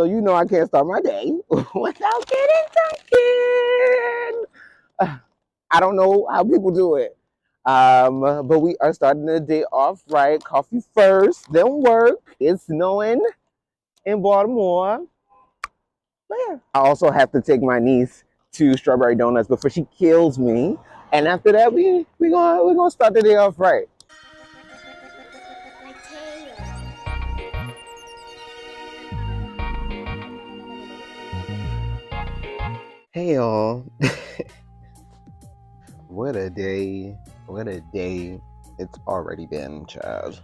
So you know I can't start my day without getting Dunkin'. I don't know how people do it. But we are starting the day off right. Coffee first, then work. It's snowing in Baltimore. But yeah. I also have to take my niece to Strawberry Donuts before she kills me. And after that, we're gonna start the day off right. Hey y'all. What a day. What a day it's already been, child.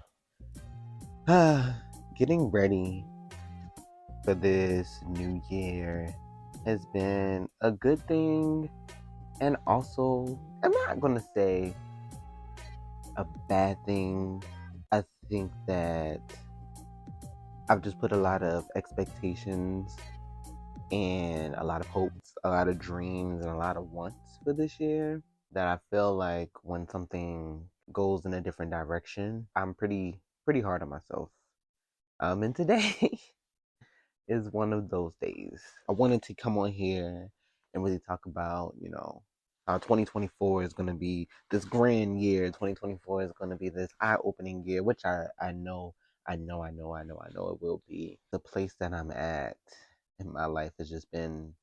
Getting ready for this new year has been a good thing, and also, I'm not gonna say a bad thing. I think that I've just put a lot of expectations and a lot of hopes, a lot of dreams, and a lot of wants for this year, that I feel like when something goes in a different direction, I'm pretty hard on myself. And today is one of those days. I wanted to come on here and really talk about, how 2024 is going to be this grand year. 2024 is going to be this eye-opening year, which I know it will be. The place that I'm at in my life has just been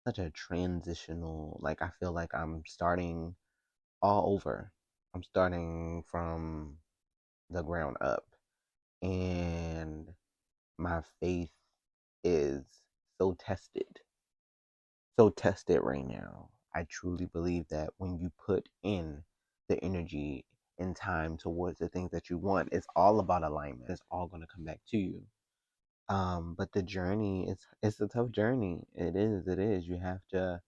such a transitional, like I feel like I'm starting all over. I'm starting from the ground up, and my faith is so tested, so tested right now. I truly believe that when you put in the energy and time towards the things that you want, it's all about alignment. It's all going to come back to you. But the journey is it's a tough journey. It is. You have to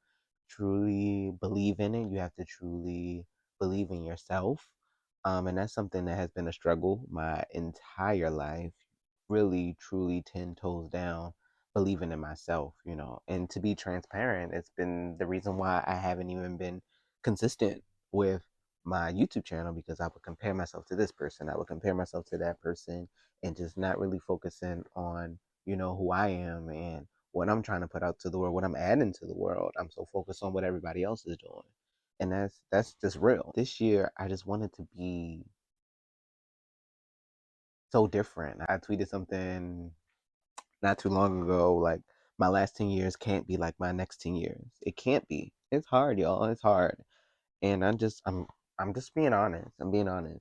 truly believe in it. You have to truly believe in yourself. And that's something that has been a struggle my entire life. Really, truly 10 toes down, believing in myself, And to be transparent, it's been the reason why I haven't even been consistent with my YouTube channel, because I would compare myself to this person, I would compare myself to that person, and just not really focusing on, who I am and what I'm trying to put out to the world, what I'm adding to the world. I'm so focused on what everybody else is doing. And that's just real. This year I just wanted to be so different. I tweeted something not too long ago, like, my last 10 years can't be like my next 10 years. It can't be. It's hard, y'all. It's hard. And I'm just being honest. I'm being honest.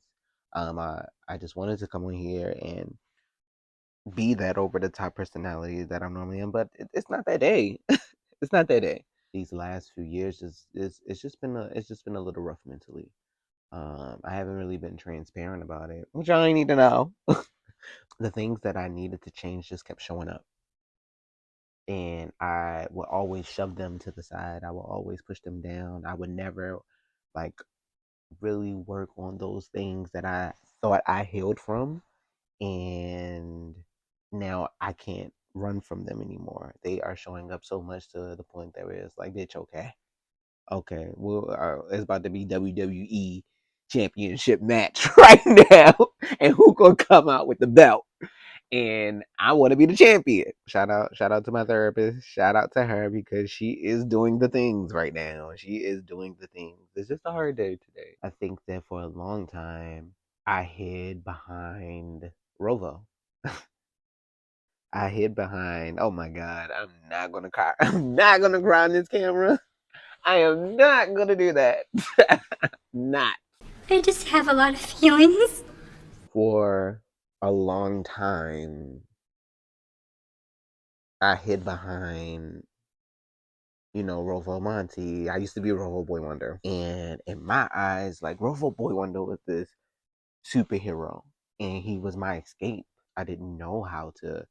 I just wanted to come on here and be that over the top personality that I'm normally in, but it's not that day. It's not that day. These last few years is it's just been a little rough mentally. I haven't really been transparent about it, which I need to know. The things that I needed to change just kept showing up, and I would always shove them to the side. I would always push them down. I would never, like, really work on those things that I thought I healed from, and now I can't run from them anymore. They are showing up so much to the point that it's like, bitch, okay, well, it's about to be WWE championship match right now, and who gonna come out with the belt? And I want to be the champion. Shout out to my therapist. Shout out to her, because she is doing the things right now. She is doing the things. It's just a hard day today. I think that for a long time I hid behind Rovo. I hid behind, oh my God, I'm not gonna cry. I'm not gonna cry on this camera. I am not gonna do that. Not. I just have a lot of feelings. For a long time, I hid behind, Rovo Monty. I used to be Rovo Boy Wonder. And in my eyes, like, Rovo Boy Wonder was this superhero, and he was my escape. I didn't know how to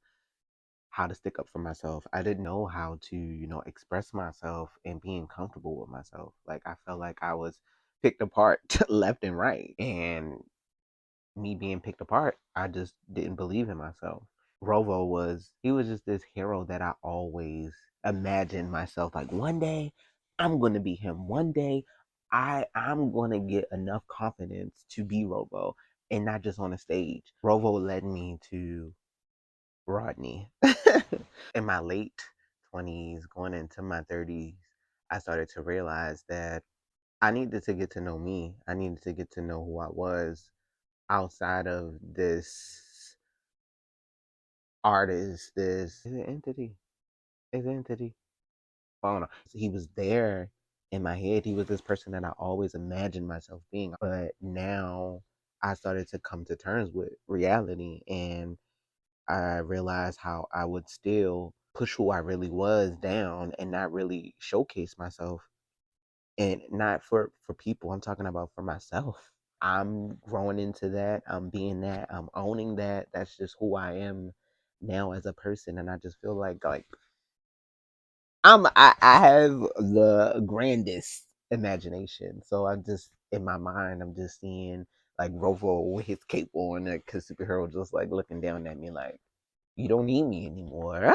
stick up for myself. I didn't know how to, express myself and being comfortable with myself. Like, I felt like I was picked apart left and right. And me being picked apart, I just didn't believe in myself. Rovo he was just this hero that I always imagined myself, like, one day I'm gonna be him. One day I'm gonna get enough confidence to be Rovo, and not just on a stage. Rovo led me to Rodney. In my late 20s, going into my 30s, I started to realize that I needed to get to know me. I needed to get to know who I was outside of this artist, this is an entity. Is an entity. I don't know. He was there in my head. He was this person that I always imagined myself being. But now I started to come to terms with reality, and I realized how I would still push who I really was down and not really showcase myself. And not for people, I'm talking about for myself. I'm growing into that. I'm being that. I'm owning that. That's just who I am now as a person. And I just feel like I have the grandest imagination. So I'm just in my mind, I'm just seeing like Rovo with his cape on, a superhero just like looking down at me like, you don't need me anymore.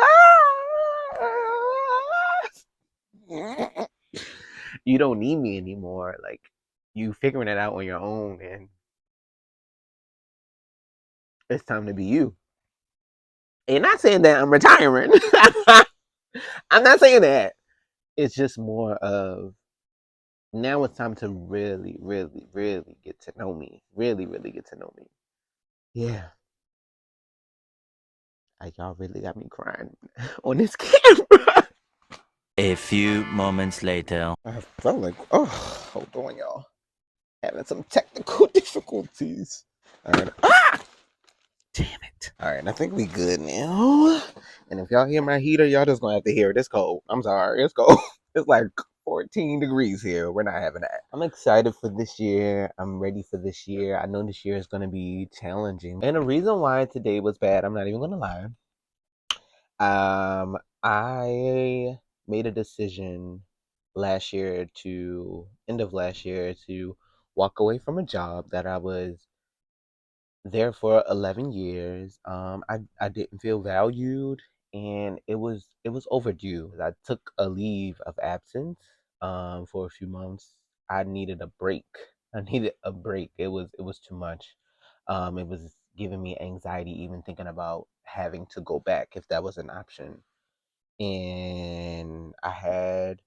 You don't need me anymore. Like, you figuring it out on your own, and it's time to be you. And not saying that I'm retiring. I'm not saying that. It's just more of now it's time to really, really, really get to know me. Really, really get to know me. Yeah. Like, y'all really got me crying on this camera. A few moments later. I felt like, oh, hold on, y'all. Having some technical difficulties. All right. Ah! Damn it. All right, I think we good now. And if y'all hear my heater, y'all just gonna have to hear it. It's cold. I'm sorry. It's cold. It's like 14 degrees here. We're not having that. I'm excited for this year. I'm ready for this year. I know this year is gonna be challenging. And the reason why today was bad, I'm not even gonna lie. I made a decision last year to end of last year to walk away from a job that I was there for 11 years. I didn't feel valued, and it was overdue. I took a leave of absence for a few months. I needed a break. I needed a break. It was too much. It was giving me anxiety even thinking about having to go back if that was an option. And I had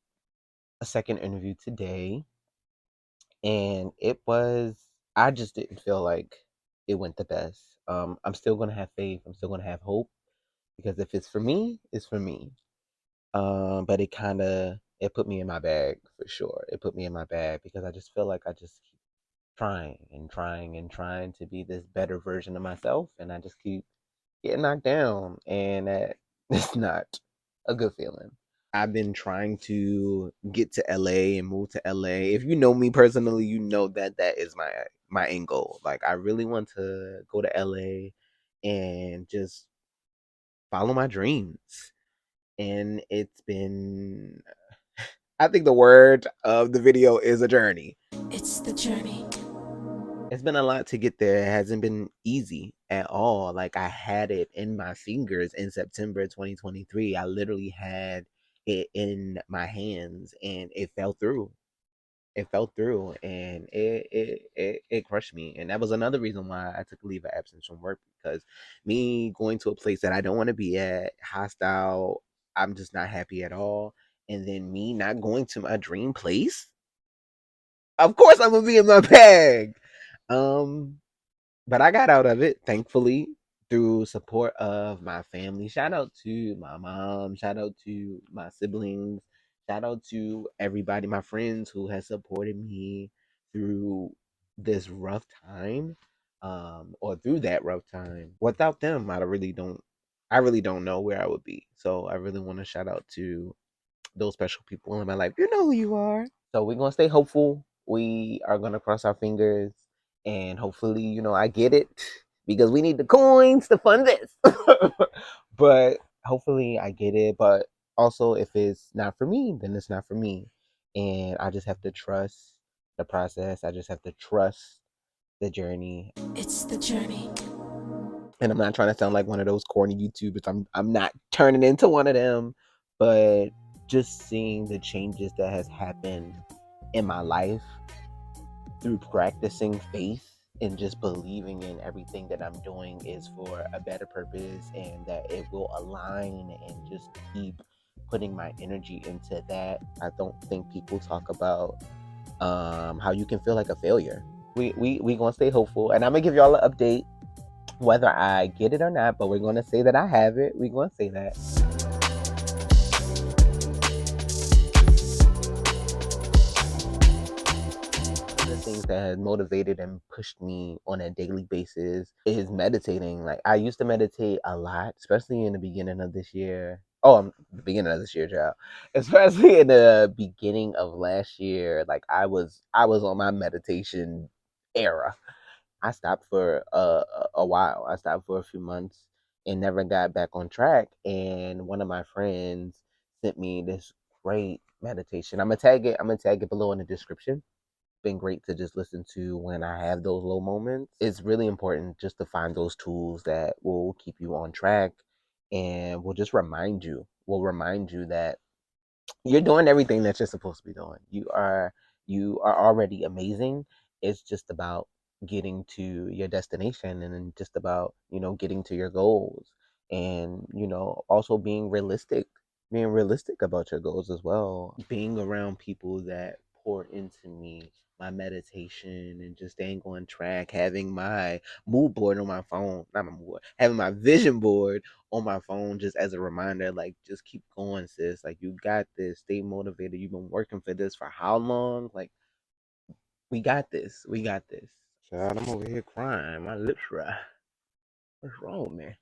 a second interview today, and I just didn't feel like it went the best. I'm still gonna have faith. I'm still gonna have hope, because if it's for me, it's for me. But it put me in my bag for sure. It put me in my bag because I just feel like I just keep trying and trying and trying to be this better version of myself, and I just keep getting knocked down, and that it's not a good feeling. I've been trying to get to LA and move to LA. If you know me personally, you know that that is my end goal. Like, I really want to go to LA and just follow my dreams. And it's been, I think the word of the video is a journey. It's the journey. It's been a lot to get there. It hasn't been easy at all. Like, I had it in my fingers in September 2023. I literally had it in my hands, and it fell through. It fell through, and it crushed me. And that was another reason why I took a leave of absence from work, because me going to a place that I don't want to be at, hostile, I'm just not happy at all. And then me not going to my dream place, of course I'm gonna be in my bag. Um, but I got out of it, thankfully, through support of my family. Shout out to my mom, shout out to my siblings, shout out to everybody, my friends who has supported me through this rough time, or through that rough time. Without them, I really don't know where I would be. So I really want to shout out to those special people in my life. You know who you are. So we're gonna stay hopeful. We are gonna cross our fingers, and hopefully, I get it, because we need the coins to fund this. But hopefully, I get it. But also, if it's not for me, then it's not for me, and I just have to trust the process. I just have to trust the journey. It's the journey. And I'm not trying to sound like one of those corny YouTubers. I'm not turning into one of them, but just seeing the changes that has happened in my life through practicing faith and just believing in everything that I'm doing is for a better purpose and that it will align, and just keep putting my energy into that. I don't think people talk about how you can feel like a failure. We gonna stay hopeful, and I'm gonna give y'all an update whether I get it or not, but we're gonna say that I have it. We're gonna say that. The things that has motivated and pushed me on a daily basis is meditating. Like, I used to meditate a lot, especially in the beginning of this year. Oh, the beginning of this year, child. Especially in the beginning of last year. Like, I was on my meditation era. I stopped for a while. I stopped for a few months and never got back on track. And one of my friends sent me this great meditation. I'm gonna tag it below in the description. Been great to just listen to when I have those low moments. It's really important just to find those tools that will keep you on track and will remind you that you're doing everything that you're supposed to be doing. You are already amazing. It's just about getting to your destination, and then just about, getting to your goals, and, also being realistic about your goals as well. Being around people that pour into me, my meditation, and just staying on track, having my mood board on my phone, not my mood board, having my vision board on my phone just as a reminder, like, just keep going, sis. Like, you got this. Stay motivated. You've been working for this for how long? Like, we got this. We got this. Child, I'm over here crying. My lips dry. What's wrong, man?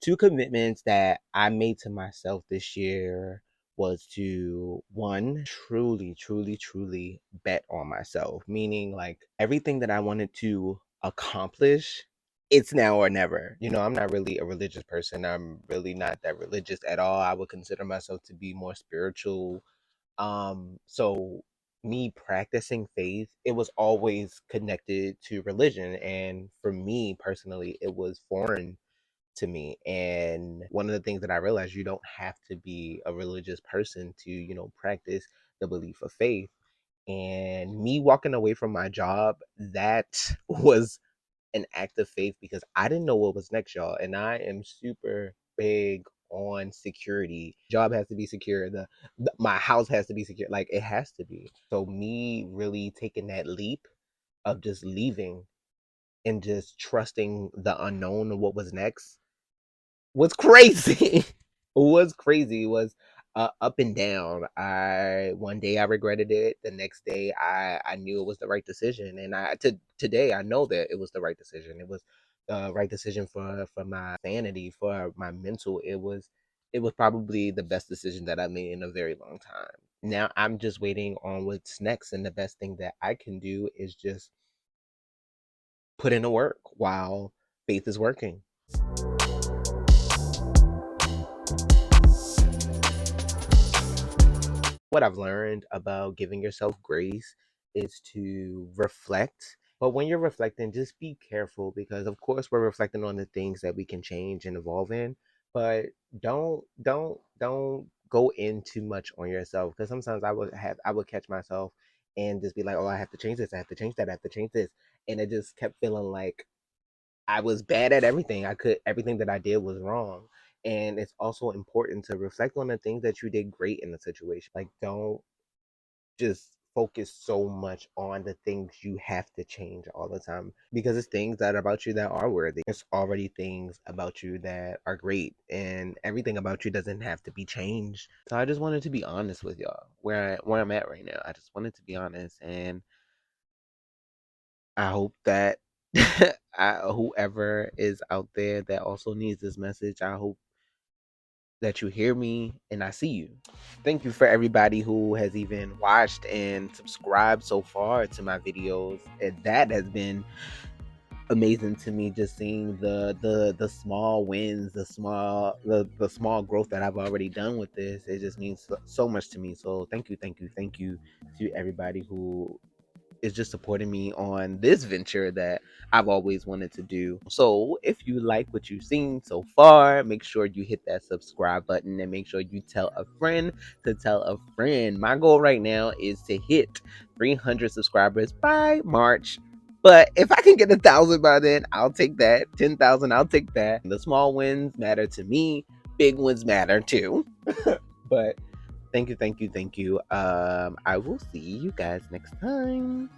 Two commitments that I made to myself this year was to, one, truly, truly, truly bet on myself. Meaning, like, everything that I wanted to accomplish, it's now or never. I'm not really a religious person. I'm really not that religious at all. I would consider myself to be more spiritual. So me practicing faith, it was always connected to religion. And for me personally, it was foreign to me. And one of the things that I realized, you don't have to be a religious person to, practice the belief of faith. And me walking away from my job, that was an act of faith, because I didn't know what was next, y'all. And I am super big on security. Job has to be secure. My house has to be secure. Like, it has to be. So me really taking that leap of just leaving and just trusting the unknown of what was next was crazy. Was crazy. It was up and down. I One day I regretted it. The next day I knew it was the right decision, and today I know that it was the right decision. It was the right decision for my sanity, for my mental. It was probably the best decision that I made in a very long time. Now I'm just waiting on what's next, and the best thing that I can do is just put in the work while faith is working. What I've learned about giving yourself grace is to reflect. But when you're reflecting, just be careful, because of course we're reflecting on the things that we can change and evolve in. But don't go in too much on yourself, because sometimes I would catch myself and just be like, oh, I have to change this, I have to change that, I have to change this. And it just kept feeling like I was bad at everything. Everything that I did was wrong. And it's also important to reflect on the things that you did great in the situation. Like, don't just focus so much on the things you have to change all the time, because it's things that are about you that are worthy. It's already things about you that are great, and everything about you doesn't have to be changed. So I just wanted to be honest with y'all where I'm at right now. I just wanted to be honest, and I hope that whoever is out there that also needs this message, I hope that you hear me and I see you. Thank you for everybody who has even watched and subscribed so far to my videos. And that has been amazing to me, just seeing the small wins, the small growth that I've already done with this. It just means so much to me. So thank you to everybody who is just supporting me on this venture that I've always wanted to do. So if you like what you've seen so far, make sure you hit that subscribe button and make sure you tell a friend to tell a friend. My goal right now is to hit 300 subscribers by March. But if I can get 1,000 by then, I'll take that. 10,000, I'll take that. The small wins matter to me. Big wins matter too. But thank you. I will see you guys next time.